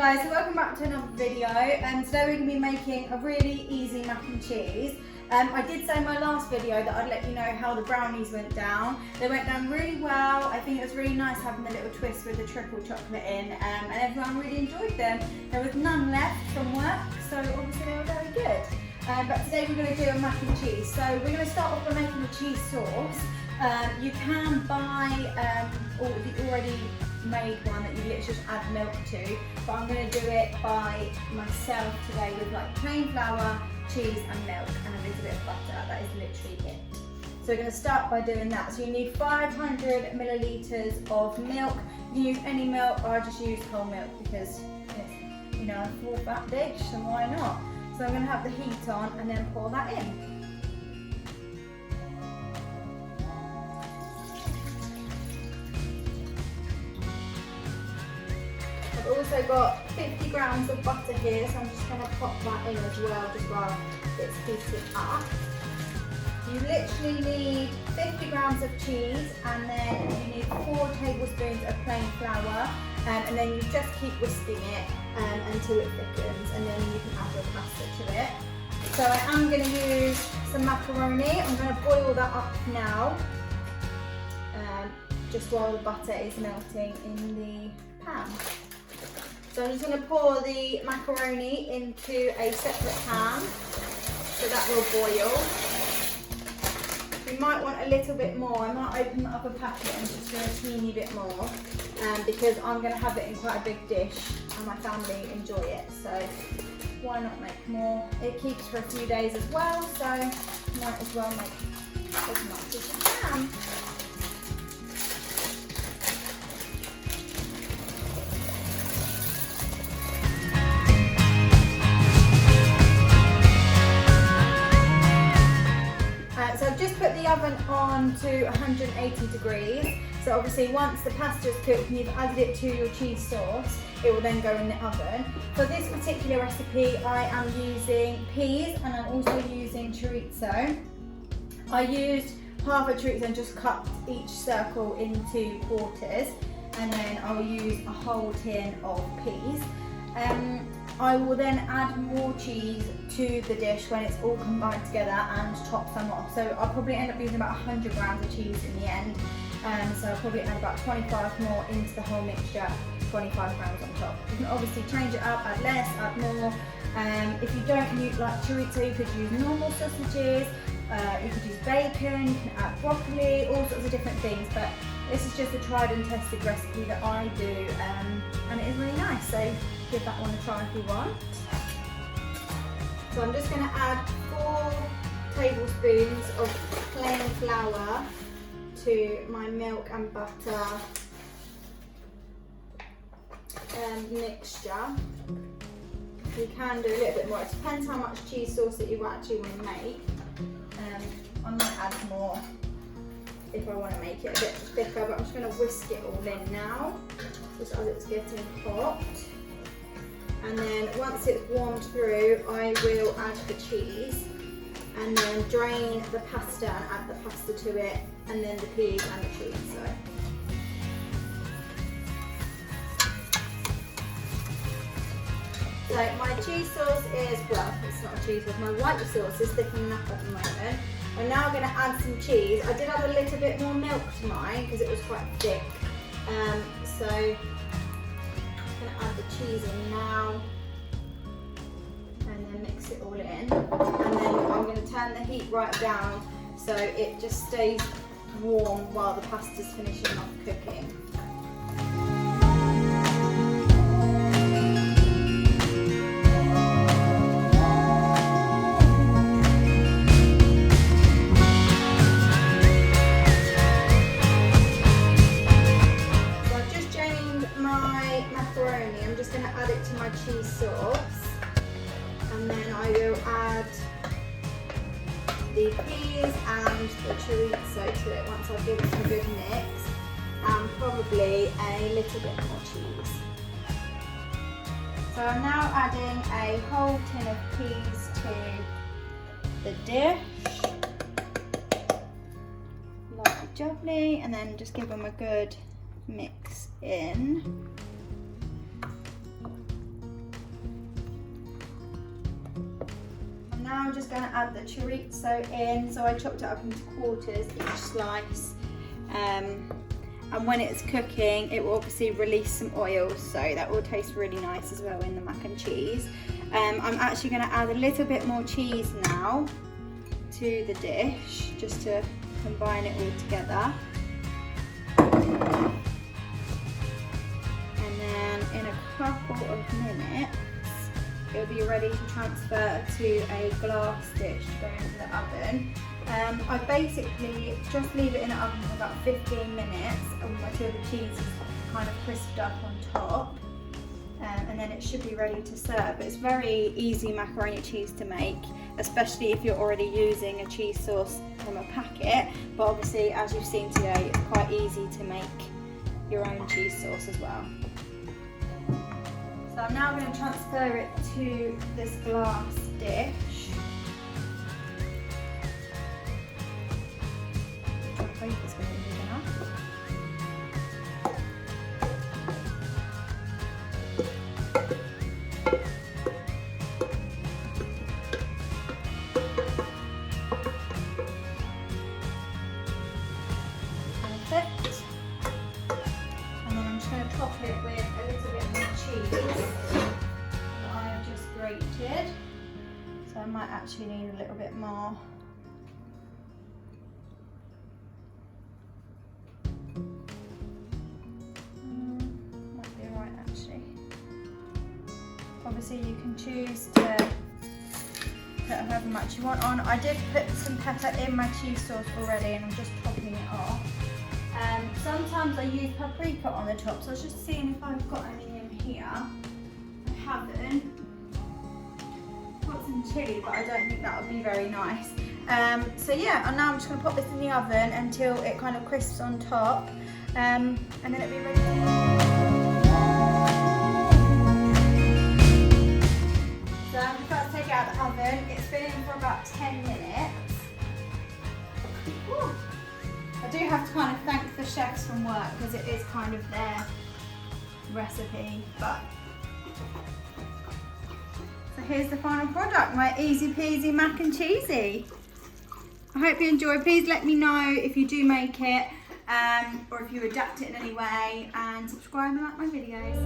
guys, so welcome back to another video. Today we're going to be making a really easy mac and cheese. I did say in my last video that I'd let you know how the brownies went down. They went down really well. I think it was really nice having the little twist with the triple chocolate in, and everyone really enjoyed them. There was none left from work, so obviously they were very good. But today we're going to do a mac and cheese. So we're going to start off by making the cheese sauce. You can buy the already made one that you literally just add milk to, but I'm going to do it by myself today with like plain flour, cheese and milk and a little bit of butter. That is literally it. So we're going to start by doing that. So you need 500 millilitres of milk. You can use any milk, or I just use whole milk because it's, you know, a full fat dish, and why not? So I'm going to have the heat on and then pour that in. I've also got 50 grams of butter here, so I'm just going to pop that in as well, just while it's heating up. You literally need 50 grams of cheese, and then you need 4 tablespoons of plain flour, and then you just keep whisking it until it thickens, and then you can add your pasta to it. So I am going to use some macaroni. I'm going to boil that up now, just while the butter is melting in the pan. So I'm just going to pour the macaroni into a separate pan, so that will boil. You might want a little bit more. I might open up a packet and just do a teeny bit more, because I'm going to have it in quite a big dish and my family enjoy it, so why not make more? It keeps for a few days as well, so might as well make as much as you can. So I've just put the oven on to 180 degrees. So obviously once the pasta is cooked and you've added it to your cheese sauce, it will then go in the oven. For this particular recipe, I am using peas and I'm also using chorizo. I used half a chorizo and just cut each circle into quarters, and then I will use a whole tin of peas. I will then add more cheese to the dish when it's all combined together and top some off. So I'll probably end up using about 100 grams of cheese in the end. So I'll probably add about 25 more into the whole mixture, 25 grams on top. You can obviously change it up, add less, add more. If you don't like chorizo, you could use normal sausages, you could use bacon, you can add broccoli, all sorts of different things. But this is just a tried and tested recipe that I do, and it is really nice. So give that one a try if you want. So I'm just going to add 4 tablespoons of plain flour to my milk and butter mixture. You can do a little bit more. It depends how much cheese sauce that you actually want to make. I might add more if I want to make it a bit thicker, but I'm just going to whisk it all in now, just as it's getting hot. And then once it's warmed through, I will add the cheese, and then drain the pasta and add the pasta to it, and then the peas and the chorizo. So my cheese sauce is, well, it's not a cheese sauce, my white sauce is thickening up at the moment. I'm now going to add some cheese. I did add a little bit more milk to mine because it was quite thick. So I'm going to add the cheese in now, and then mix it all in. And then I'm going to turn the heat right down so it just stays warm while the pasta's finishing off cooking. I'm just going to add it to my cheese sauce, and then I will add the peas and the chorizo to it once I've given it a good mix, and probably a little bit more cheese. So I'm now adding a whole tin of peas to the dish, lovely, and then just give them a good mix in. now just going to add the chorizo in. So I chopped it up into quarters, each slice. And when it's cooking, it will obviously release some oil, so that will taste really nice as well in the mac and cheese. I'm actually going to add a little bit more cheese now to the dish, just to combine it all together. And then in a couple of minutes, it'll be ready to transfer to a glass dish to go into the oven. I basically just leave it in the oven for about 15 minutes until the cheese is kind of crisped up on top. And then it should be ready to serve. It's very easy macaroni cheese to make, especially if you're already using a cheese sauce from a packet. But obviously, as you've seen today, it's quite easy to make your own cheese sauce as well. So I'm now going to transfer it to this glass dish. I hope it's going to be big enough. Perfect. And then I'm just going to top it with a little bit more cheese that I've just grated. So I might actually need a little bit more. Might be right actually. Obviously you can choose to put however much you want on. I did put some pepper in my cheese sauce already and I'm just topping it off. Sometimes I use paprika on the top, so I was just seeing if I've got any in here. I haven't. I've got some chilli, but I don't think that would be very nice. So yeah, and now I'm just going to pop this in the oven until it kind of crisps on top, and then it'll be ready to eat. So I'm just about to take it out of the oven. It's been in for about 10 minutes. Woo. I do have to kind of thank the chefs from work because it is kind of their recipe, but so here's the final product, my easy peasy mac and cheesy. I hope you enjoy. Please let me know if you do make it or if you adapt it in any way, and subscribe and like my videos.